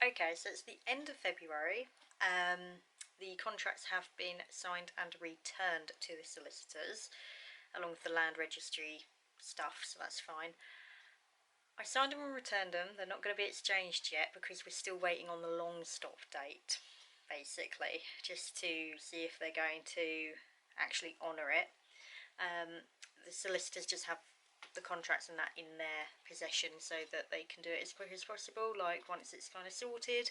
Okay, so it's the end of February. The contracts have been signed and returned to the solicitors, along with the land registry stuff, so that's fine. I signed them and returned them. They're not going to be exchanged yet because we're still waiting on the long stop date, basically, just to see if they're going to actually honour it. The solicitors just have the contracts and that in their possession so that they can do it as quick as possible, like once it's kind of sorted,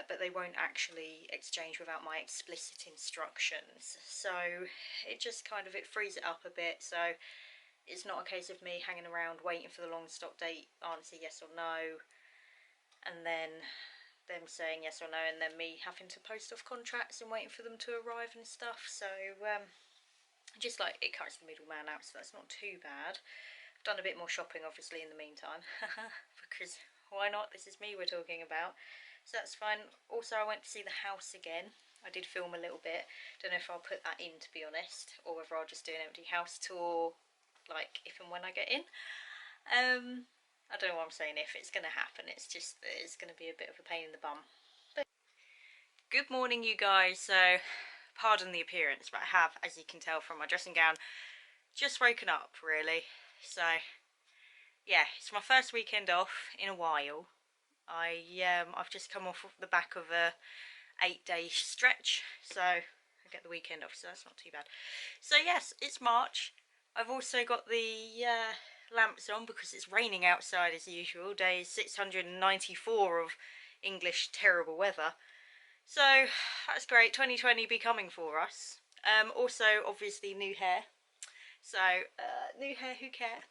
but they won't actually exchange without my explicit instructions. So it just kind of, it frees it up a bit, so it's not a case of me hanging around waiting for the long stop date answer yes or no, and then them saying yes or no, and then me having to post off contracts and waiting for them to arrive and stuff. So just like, it cuts the middleman out, so that's not too bad. I've done a bit more shopping obviously in the meantime because why not, this is me we're talking about, so that's fine. Also, I went to see the house again. I did film a little bit, don't know if I'll put that in, to be honest, or whether I'll just do an empty house tour like if and when I get in. I don't know what I'm saying, if it's going to happen, it's just, it's going to be a bit of a pain in the bum. But good morning, you guys. So pardon the appearance, but I have, as you can tell from my dressing gown, just woken up really. So yeah, it's my first weekend off in a while. I've just come off the back of a 8-day stretch, so I get the weekend off, so that's not too bad. So yes, it's March. I've also got the lamps on because it's raining outside as usual. Day 694 of English terrible weather. So that's great, 2020 be coming for us. Also, obviously, new hair. So, new hair, who care?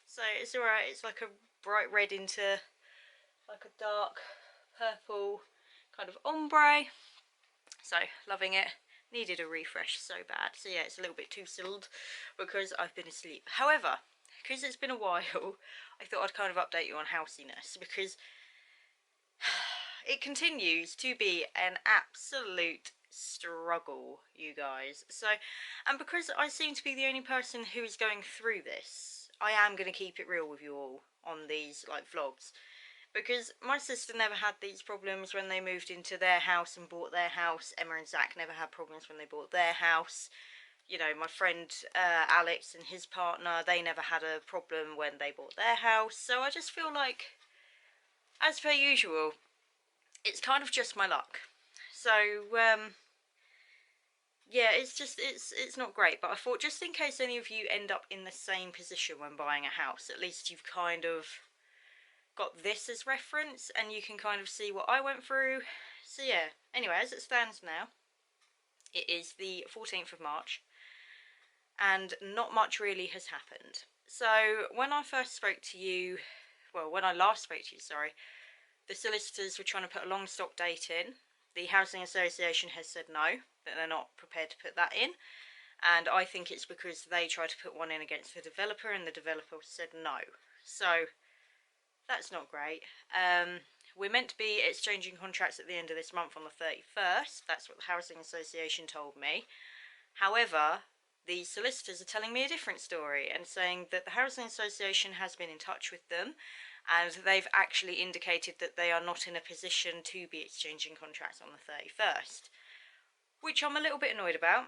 So it's alright, it's like a bright red into like a dark purple kind of ombre. So, loving it. Needed a refresh so bad. So yeah, it's a little bit too stilled because I've been asleep. However, because it's been a while, I thought I'd kind of update you on housiness, because it continues to be an absolute struggle, you guys. So, and because I seem to be the only person who is going through this, I am going to keep it real with you all on these like vlogs, because my sister never had these problems when they moved into their house and bought their house. Emma and Zach never had problems when they bought their house. You know, my friend Alex and his partner, they never had a problem when they bought their house. So I just feel like, as per usual, it's kind of just my luck. So yeah, it's not great, but I thought just in case any of you end up in the same position when buying a house, at least you've kind of got this as reference and you can kind of see what I went through. So yeah, anyway, as it stands now, it is the 14th of March and not much really has happened. So when I first spoke to you, well, when I last spoke to you, sorry, the solicitors were trying to put a long stop date in. The Housing Association has said no, that they're not prepared to put that in, and I think it's because they tried to put one in against the developer and the developer said no. So that's not great. We're meant to be exchanging contracts at the end of this month on the 31st. That's what the Housing Association told me. However, the solicitors are telling me a different story and saying that the Housing Association has been in touch with them and they've actually indicated that they are not in a position to be exchanging contracts on the 31st. Which I'm a little bit annoyed about,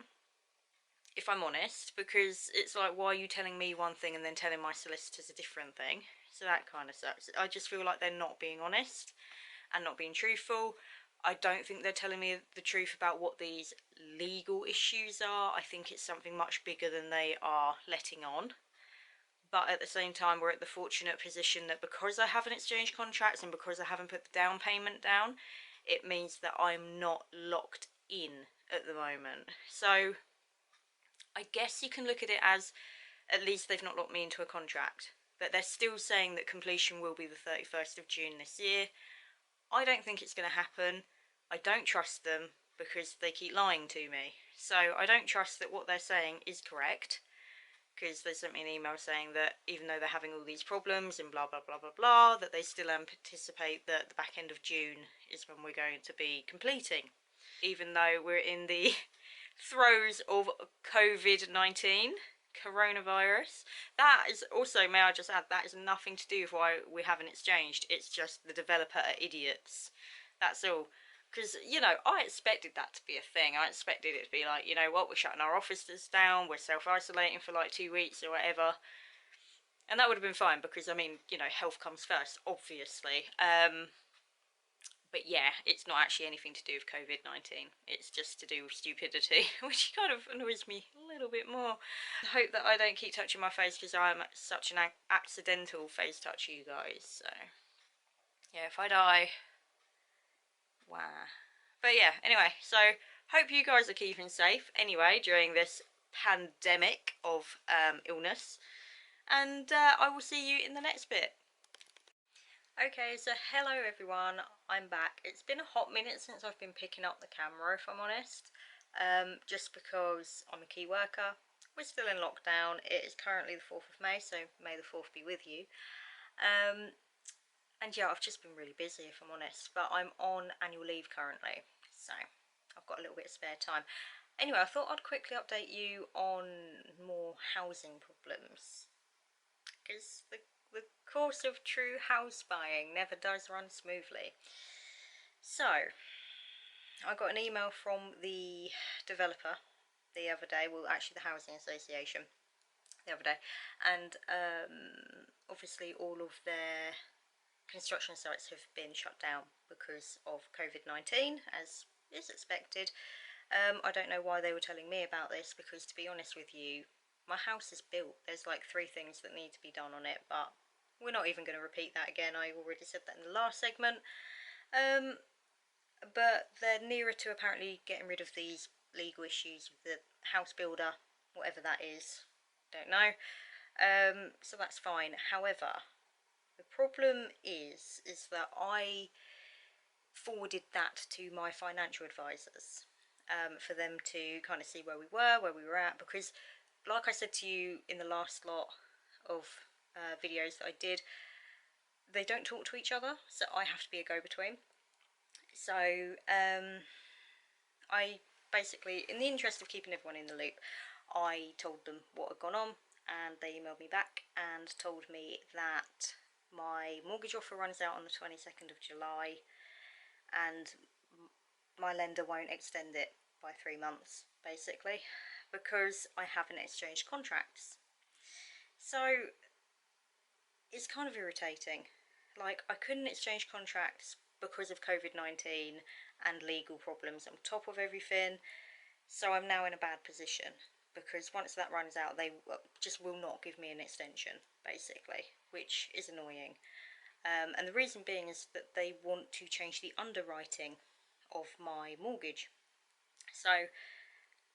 if I'm honest, because it's like, why are you telling me one thing and then telling my solicitors a different thing? So that kind of sucks. I just feel like they're not being honest and not being truthful. I don't think they're telling me the truth about what these legal issues are. I think it's something much bigger than they are letting on. But at the same time, we're at the fortunate position that because I haven't exchanged contracts and because I haven't put the down payment down, it means that I'm not locked in at the moment. So I guess you can look at it as, at least they've not locked me into a contract. But they're still saying that completion will be the 31st of June this year. I don't think it's going to happen. I don't trust them because they keep lying to me. So I don't trust that what they're saying is correct, because they sent me an email saying that even though they're having all these problems and blah blah blah blah blah, that they still anticipate that the back end of June is when we're going to be completing, even though we're in the throes of COVID-19, coronavirus. That is also, may I just add, that is nothing to do with why we haven't exchanged. It's just the developer are idiots That's all. Because, you know, I expected that to be a thing. I expected it to be like, you know what, we're shutting our offices down, we're self-isolating for like 2 weeks or whatever. And that would have been fine because, I mean, you know, health comes first, obviously. But yeah, it's not actually anything to do with COVID-19. It's just to do with stupidity, which kind of annoys me a little bit more. I hope that I don't keep touching my face because I'm such an accidental face toucher, you guys. So, yeah, if I die, wow. But yeah, anyway, so hope you guys are keeping safe anyway during this pandemic of illness. And I will see you in the next bit. Okay, so hello everyone, I'm back. It's been a hot minute since I've been picking up the camera, if I'm honest. Just because I'm a key worker. We're still in lockdown. It is currently the 4th of May, so may the 4th be with you. And yeah, I've just been really busy, if I'm honest. But I'm on annual leave currently, so I've got a little bit of spare time. Anyway, I thought I'd quickly update you on more housing problems. Because the course of true house buying never does run smoothly. So, I got an email from the developer the other day, well actually the housing association the other day, and obviously all of their construction sites have been shut down because of COVID-19, as is expected. I don't know why they were telling me about this, because to be honest with you, my house is built. There's like 3 things that need to be done on it, but we're not even going to repeat that again. I already said that in the last segment. But they're nearer to apparently getting rid of these legal issues with the house builder, whatever that is. Don't know. So that's fine. However, the problem is that I forwarded that to my financial advisors. For them to kind of see where we were at, because like I said to you in the last lot of videos that I did, they don't talk to each other, so I have to be a go-between. So I basically, in the interest of keeping everyone in the loop, I told them what had gone on, and they emailed me back and told me that my mortgage offer runs out on the 22nd of July and my lender won't extend it by 3 months, basically, because I haven't exchanged contracts. So it's kind of irritating. Like, I couldn't exchange contracts because of COVID-19 and legal problems on top of everything, so I'm now in a bad position, because once that runs out, they just will not give me an extension, basically, which is annoying. And the reason being is that they want to change the underwriting of my mortgage, so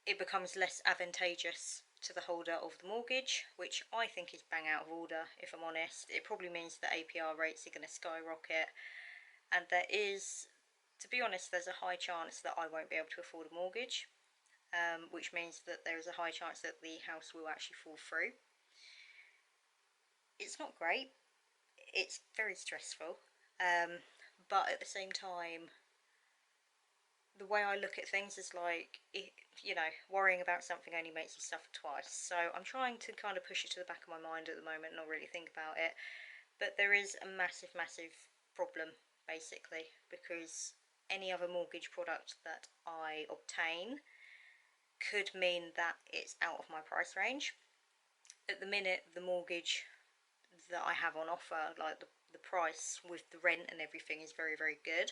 it becomes less advantageous to the holder of the mortgage, which I think is bang out of order, if I'm honest. It probably means that APR rates are going to skyrocket, and there is, to be honest, there's a high chance that I won't be able to afford a mortgage, which means that there is a high chance that the house will actually fall through. It's not great, it's very stressful, but at the same time, the way I look at things is like, you know, worrying about something only makes you suffer twice. So I'm trying to kind of push it to the back of my mind at the moment and not really think about it. But there is a massive, massive problem, basically, because any other mortgage product that I obtain could mean that it's out of my price range. At the minute, the mortgage that I have on offer, like the price with the rent and everything, is very, very good.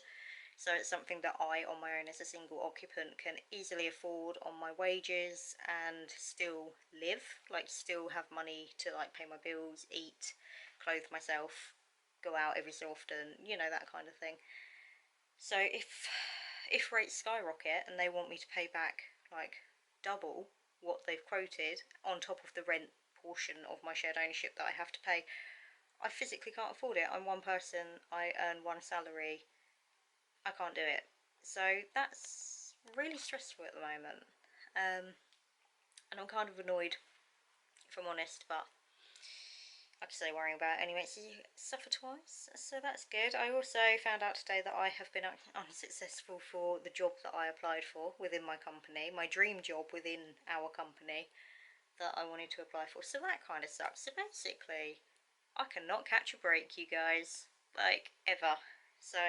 So it's something that I, on my own as a single occupant, can easily afford on my wages and still live, like still have money to like pay my bills, eat, clothe myself, go out every so often, you know, that kind of thing. So if rates skyrocket and they want me to pay back like double what they've quoted on top of the rent portion of my shared ownership that I have to pay, I physically can't afford it. I'm one person, I earn one salary, I can't do it. So that's really stressful at the moment. And I'm kind of annoyed, if I'm honest, but like I say, worrying about it anyway, so you suffer twice, so that's good. I also found out today that I have been unsuccessful for the job that I applied for within my company, my dream job within our company that I wanted to apply for, so that kind of sucks. So basically, I cannot catch a break, you guys, like, ever. So,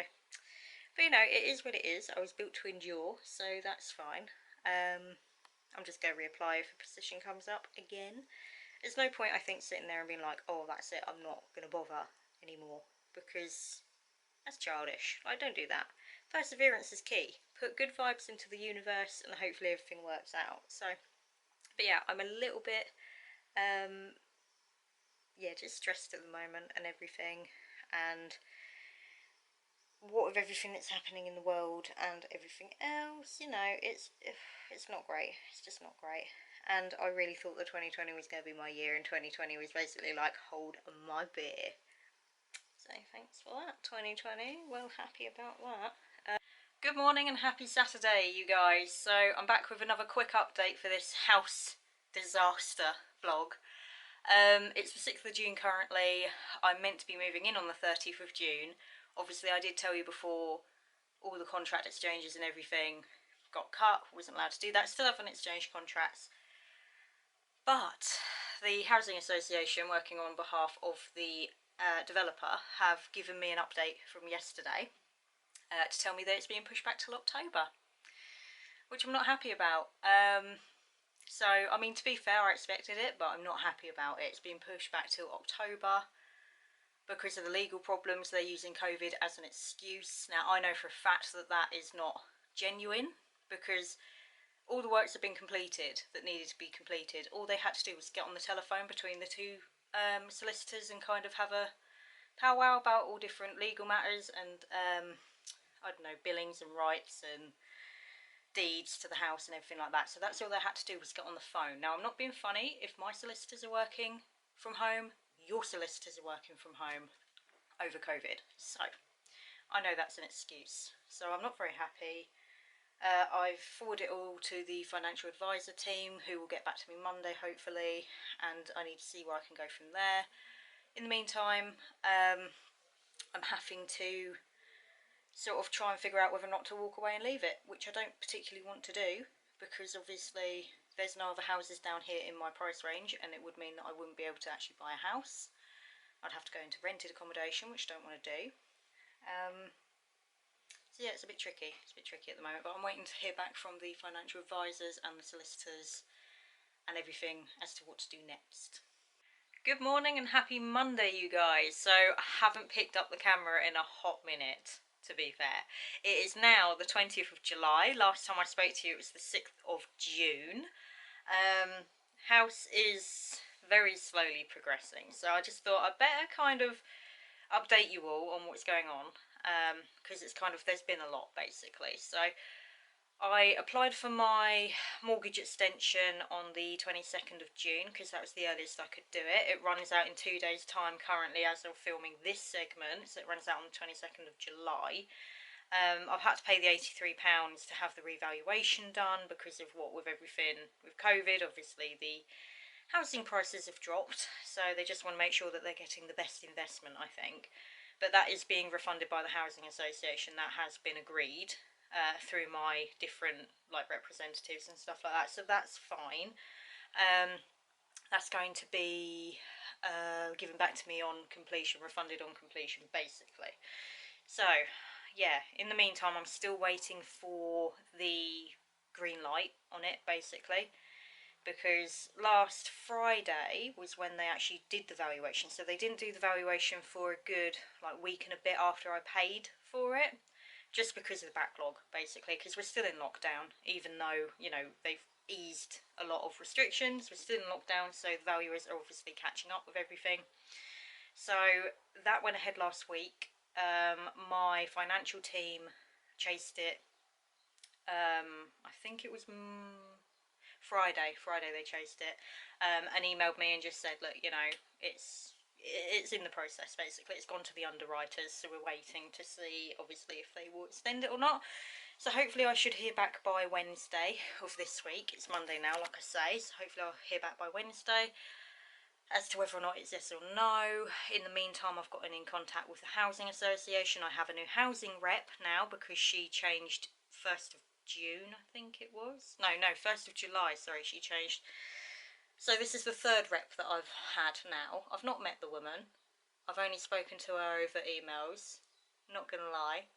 But you know, it is what it is. I was built to endure, so that's fine. I'm just going to reapply if a position comes up again. There's no point, I think, sitting there and being like, oh, that's it, I'm not going to bother anymore, because that's childish. I don't do that. Perseverance is key. Put good vibes into the universe and hopefully everything works out. So, but yeah, I'm a little bit, yeah, just stressed at the moment and everything. And what with everything that's happening in the world and everything else, you know, it's not great. It's just not great. And I really thought that 2020 was going to be my year, and 2020 was basically like, hold my beer. So thanks for that, 2020. Well, happy about that. Good morning and happy Saturday, you guys. So I'm back with another quick update for this house disaster vlog. It's the 6th of June currently. I'm meant to be moving in on the 30th of June. Obviously, I did tell you before, all the contract exchanges and everything got cut. Wasn't allowed to do that. Still haven't exchanged contracts. But the Housing Association, working on behalf of the developer, have given me an update from yesterday to tell me that it's being pushed back till October, which I'm not happy about. So, I mean, to be fair, I expected it, but I'm not happy about it. It's been pushed back till October because of the legal problems. They're using COVID as an excuse. Now, I know for a fact that that is not genuine, because all the works have been completed that needed to be completed. All they had to do was get on the telephone between the two solicitors and kind of have a powwow about all different legal matters and, I don't know, billings and rights and deeds to the house and everything like that. So that's all they had to do was get on the phone. Now, I'm not being funny. If my solicitors are working from home, your solicitors are working from home over COVID. So I know that's an excuse. So I'm not very happy. I've forwarded it all to the financial advisor team, who will get back to me Monday, hopefully, and I need to see where I can go from there. In the meantime, I'm having to sort of try and figure out whether or not to walk away and leave it, which I don't particularly want to do, because obviously there's no other houses down here in my price range, and it would mean that I wouldn't be able to actually buy a house. I'd have to go into rented accommodation, which I don't want to do. So yeah, it's a bit tricky. It's a bit tricky at the moment, but I'm waiting to hear back from the financial advisors and the solicitors and everything as to what to do next. Good morning and happy Monday, you guys. So I haven't picked up the camera in a hot minute, to be fair. It is now the 20th of July. Last time I spoke to you, it was the 6th of June. House is very slowly progressing, so I just thought I'd better kind of update you all on what's going on, because it's kind of, there's been a lot basically. So I applied for my mortgage extension on the 22nd of June because that was the earliest I could do it. It runs out in 2 days' time currently as of filming this segment, so it runs out on the 22nd of July. I've had to pay the £83 to have the revaluation done because of what with everything with COVID. Obviously the housing prices have dropped, so they just want to make sure that they're getting the best investment, I think. But that is being refunded by the Housing Association. That has been agreed through my different representatives and stuff like that, so that's fine. That's going to be given back to me on completion, refunded on completion basically. So yeah, in the meantime I'm still waiting for the green light on it basically, because last Friday was when they actually did the valuation. So they didn't do the valuation for a good week and a bit after I paid for it, just because of the backlog basically, because we're still in lockdown. Even though, you know, they've eased a lot of restrictions, we're still in lockdown, so the valuers are obviously catching up with everything. So that went ahead last week. My financial team chased it, I think it was Friday they chased it, and emailed me and just said, look, you know, it's in the process basically. It's gone to the underwriters, so we're waiting to see obviously if they will extend it or not. So hopefully I should hear back by Wednesday of this week. It's Monday now, like I say, so hopefully I'll hear back by Wednesday as to whether or not it's yes or no. In the meantime, I've gotten in contact with the Housing Association. I have a new housing rep now because she changed 1st of June, I think it was. No, 1st of July, sorry, she changed. So this is the 3rd rep that I've had now. I've not met the woman. I've only spoken to her over emails. Not gonna lie,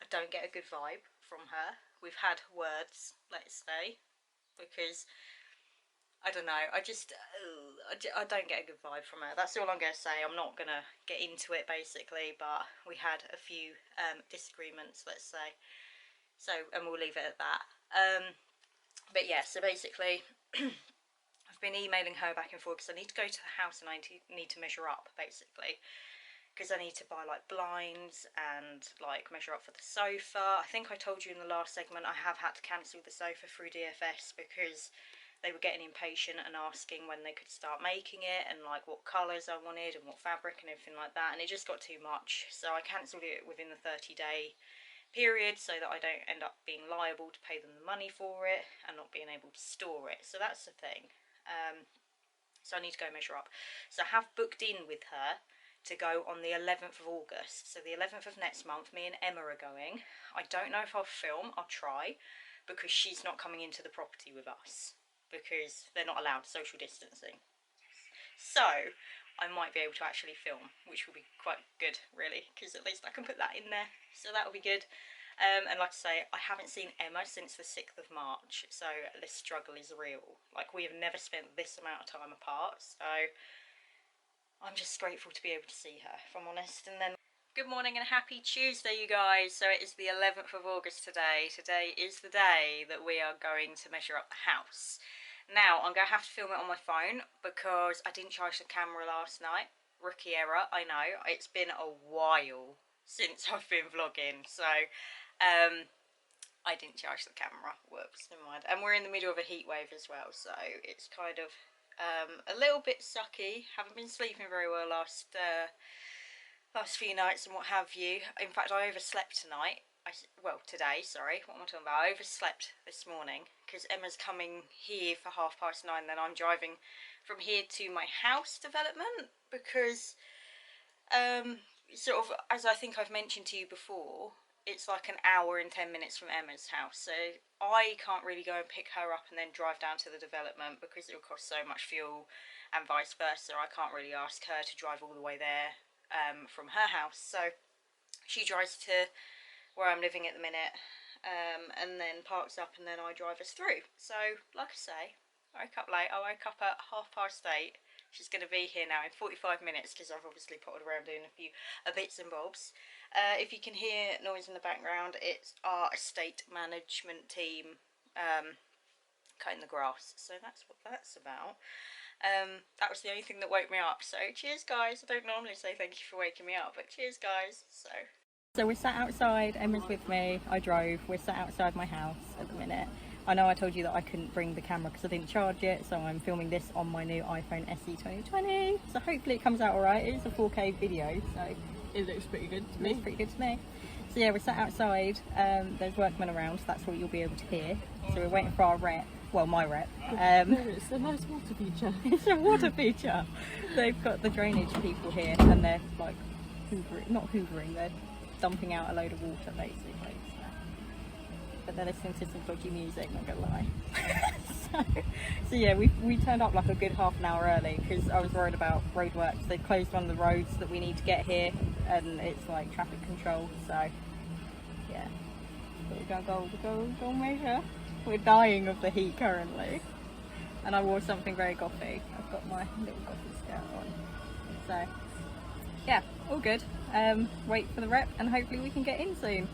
I don't get a good vibe from her. We've had words, let's say, because I don't know, I don't get a good vibe from her. That's all I'm going to say. I'm not going to get into it, basically, but we had a few disagreements, let's say. So, and we'll leave it at that. But yeah, so basically, I've been emailing her back and forth because I need to go to the house and I need to measure up, basically. Because I need to buy, like, blinds and, like, measure up for the sofa. I think I told you in the last segment I have had to cancel the sofa through DFS because they were getting impatient and asking when they could start making it and like what colours I wanted and what fabric and everything like that, and it just got too much, so I cancelled it within the 30-day period so that I don't end up being liable to pay them the money for it and not being able to store it. So that's the thing. So I need to go measure up. So I have booked in with her to go on the 11th of August. So the 11th of next month, me and Emma are going. I don't know if I'll film, I'll try, because she's not coming into the property with us, because they're not allowed social distancing. So I might be able to actually film, which will be quite good, really, because at least I can put that in there. So that'll be good. And like I say, I haven't seen Emma since the 6th of March, so this struggle is real. Like, we have never spent this amount of time apart, so I'm just grateful to be able to see her, if I'm honest. And then, good morning and happy Tuesday, you guys. So it is the 11th of August today. Today is the day that we are going to measure up the house. Now, I'm going to have to film it on my phone because I didn't charge the camera last night. Rookie error, I know. It's been a while since I've been vlogging, so I didn't charge the camera. Whoops, never mind. And we're in the middle of a heat wave as well, so it's kind of a little bit sucky. Haven't been sleeping very well last few nights and what have you. In fact, I overslept tonight. Today, sorry, what am I talking about? I overslept this morning because Emma's coming here for 9:30, then I'm driving from here to my house development because, sort of, as I think I've mentioned to you before, it's like an hour and 10 minutes from Emma's house, so I can't really go and pick her up and then drive down to the development because it will cost so much fuel, and vice versa. I can't really ask her to drive all the way there from her house, so she drives to where I'm living at the minute, and then parks up, and then I drive us through. So, like I say, I woke up late. I woke up at 8:30. She's going to be here now in 45 minutes because I've obviously potted around doing a few bits and bobs. If you can hear noise in the background, it's our estate management team cutting the grass. So that's what that's about. That was the only thing that woke me up. So cheers, guys. I don't normally say thank you for waking me up, but cheers, guys. So we're sat outside, Emma's with me, I drove, we're sat outside my house at the minute. I know I told you that I couldn't bring the camera because I didn't charge it, so I'm filming this on my new iPhone SE 2020. So hopefully it comes out alright. It is a 4K video, so it looks pretty good to me. It looks pretty good to me. So yeah, we're sat outside, there's workmen around, so that's what you'll be able to hear. So we're waiting for our rep, well, my rep. It's a nice water feature. It's a water feature. They've got the drainage people here and they're like hoovering, they're dumping out a load of water basically, but they're listening to some dodgy music, not gonna lie. so yeah, we turned up like a good half an hour early because I was worried about roadworks. They closed one of the roads that we need to get here and it's like traffic control, so yeah, but we're gonna go measure. We're dying of the heat currently, and I wore something very gothy. I've got my little gothy skirt on, so yeah, all good. Wait for the rep and hopefully we can get in soon.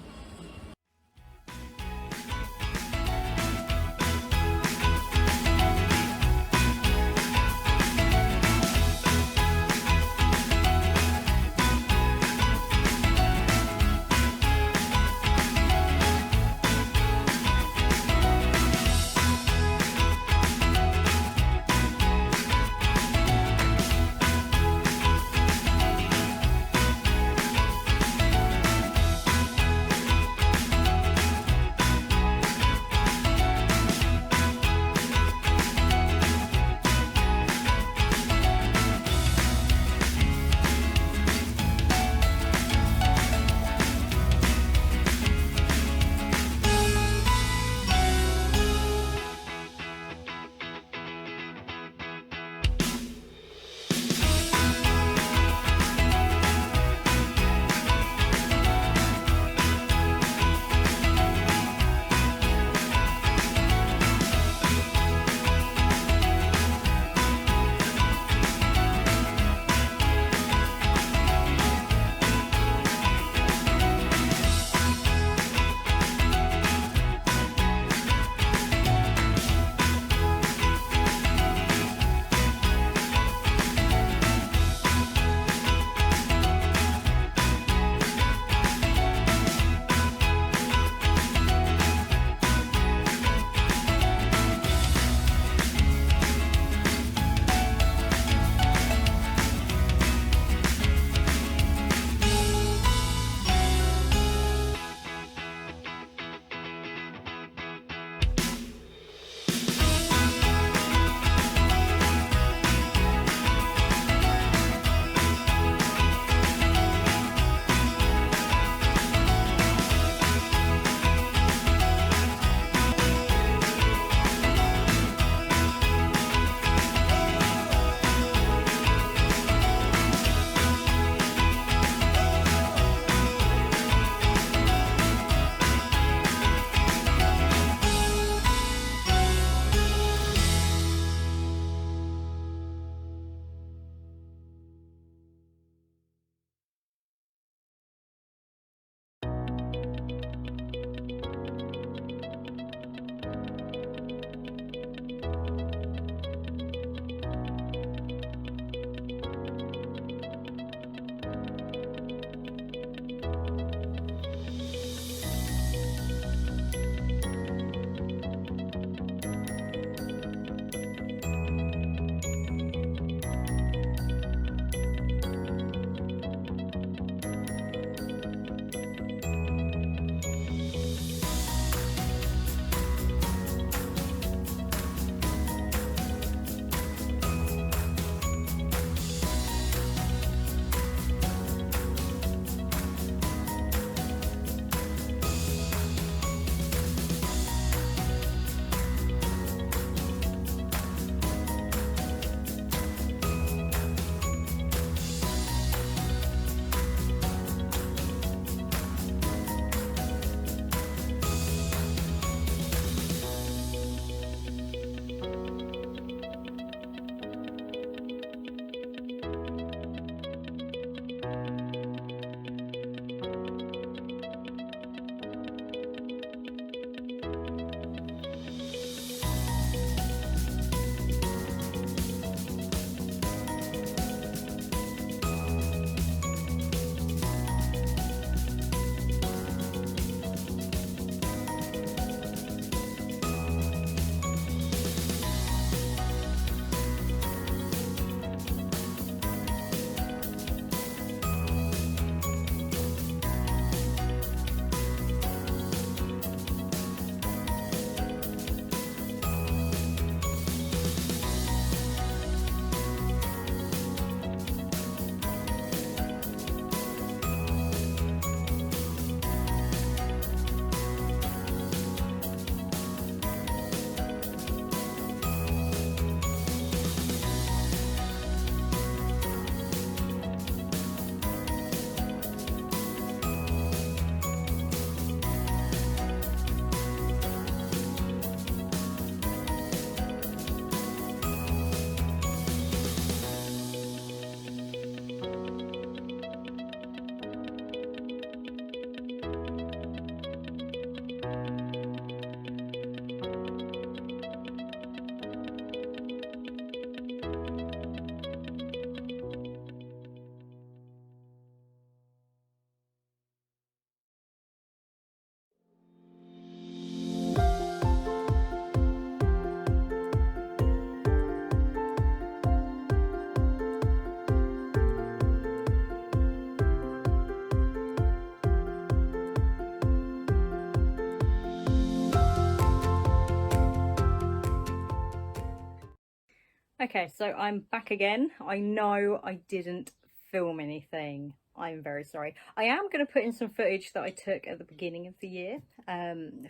Okay, so I'm back again. I know I didn't film anything. I'm very sorry. I am going to put in some footage that I took at the beginning of the year,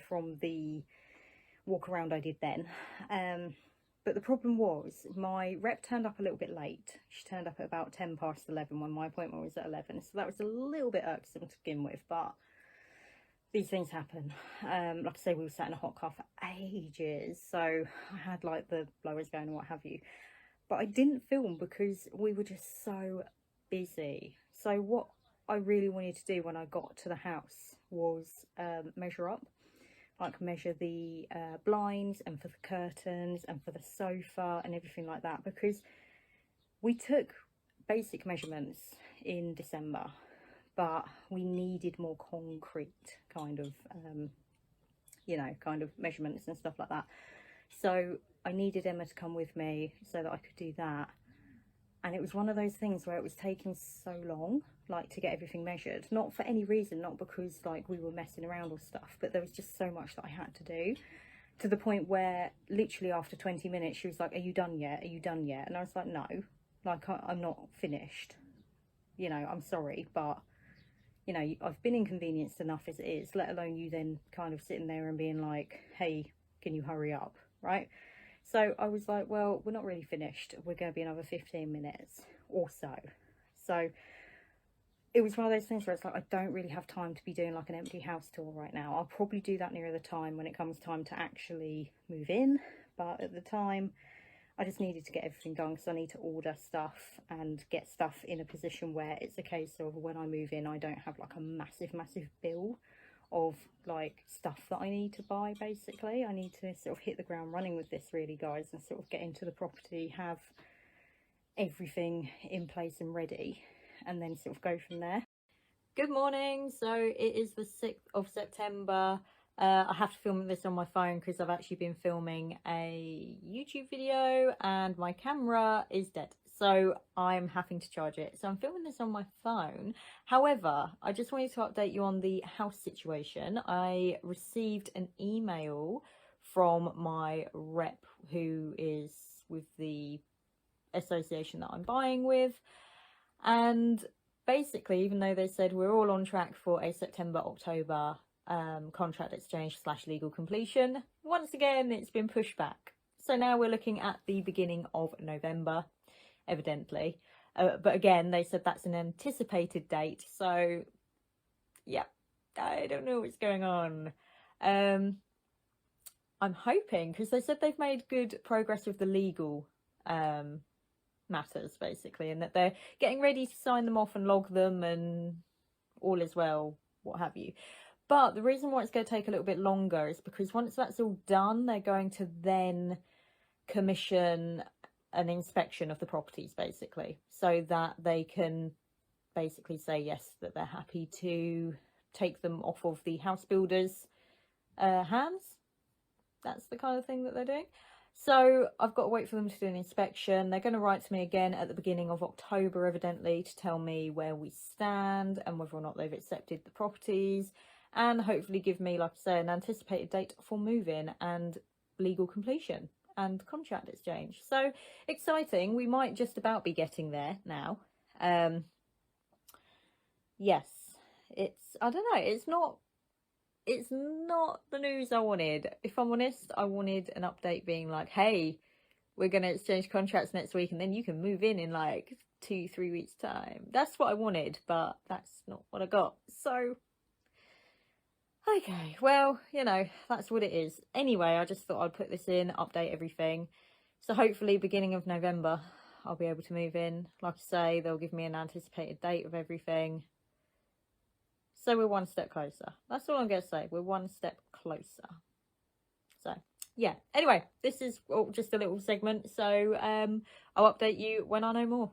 from the walk around I did then. But the problem was my rep turned up a little bit late. She turned up at about 10 past 11 when my appointment was at 11. So that was a little bit irksome to begin with, but these things happen. Like I say, we were sat in a hot car for ages, so I had like the blowers going and what have you. But I didn't film because we were just so busy. So what I really wanted to do when I got to the house was measure up, like measure the blinds and for the curtains and for the sofa and everything like that, because we took basic measurements in December, but we needed more concrete kind of kind of measurements and stuff like that. So I needed Emma to come with me so that I could do that. And it was one of those things where it was taking so long, like, to get everything measured. Not for any reason, not because, like, we were messing around or stuff, but there was just so much that I had to do. To the point where, literally after 20 minutes, she was like, "Are you done yet? Are you done yet?" And I was like, "No, like, I'm not finished. You know, I'm sorry, but, you know, I've been inconvenienced enough as it is, let alone you then kind of sitting there and being like, hey, can you hurry up?" Right? So I was like, well, we're not really finished. We're going to be another 15 minutes or so. So it was one of those things where it's like, I don't really have time to be doing like an empty house tour right now. I'll probably do that nearer the time when it comes time to actually move in. But at the time, I just needed to get everything done because I need to order stuff and get stuff in a position where it's a case of when I move in, I don't have like a massive bill of like stuff that I need to buy. Basically, I need to sort of hit the ground running with this, really, guys, and sort of get into the property, have everything in place and ready, and then sort of go from there. Good morning. So it is the 6th of September. I have to film this on my phone because I've actually been filming a YouTube video and my camera is dead. So I'm having to charge it. So I'm filming this on my phone. However, I just wanted to update you on the house situation. I received an email from my rep who is with the association that I'm buying with. And basically, even though they said we're all on track for a September-October contract exchange / legal completion, once again, it's been pushed back. So now we're looking at the beginning of November, evidently. But again, they said that's an anticipated date. So, yeah, I don't know what's going on. I'm hoping, because they said they've made good progress with the legal matters, basically, and that they're getting ready to sign them off and log them and all is well, what have you. But the reason why it's going to take a little bit longer is because once that's all done, they're going to then commission an inspection of the properties, basically, so that they can basically say yes, that they're happy to take them off of the house builders' hands. That's the kind of thing that they're doing. So I've got to wait for them to do an inspection. They're going to write to me again at the beginning of October, evidently, to tell me where we stand and whether or not they've accepted the properties, and hopefully give me, like I say, an anticipated date for move-in and legal completion and contract exchange. So exciting. We might just about be getting there now. Yes, I don't know, it's not the news I wanted. If I'm honest, I wanted an update being like, hey, we're going to exchange contracts next week and then you can move in like 2-3 weeks time. That's what I wanted, but that's not what I got. So, okay, well, you know, that's what it is. Anyway, I just thought I'd put this in, update everything. So hopefully beginning of November, I'll be able to move in. Like I say, they'll give me an anticipated date of everything. So we're one step closer. That's all I'm going to say. We're one step closer. So, yeah. Anyway, this is just a little segment. So I'll update you when I know more.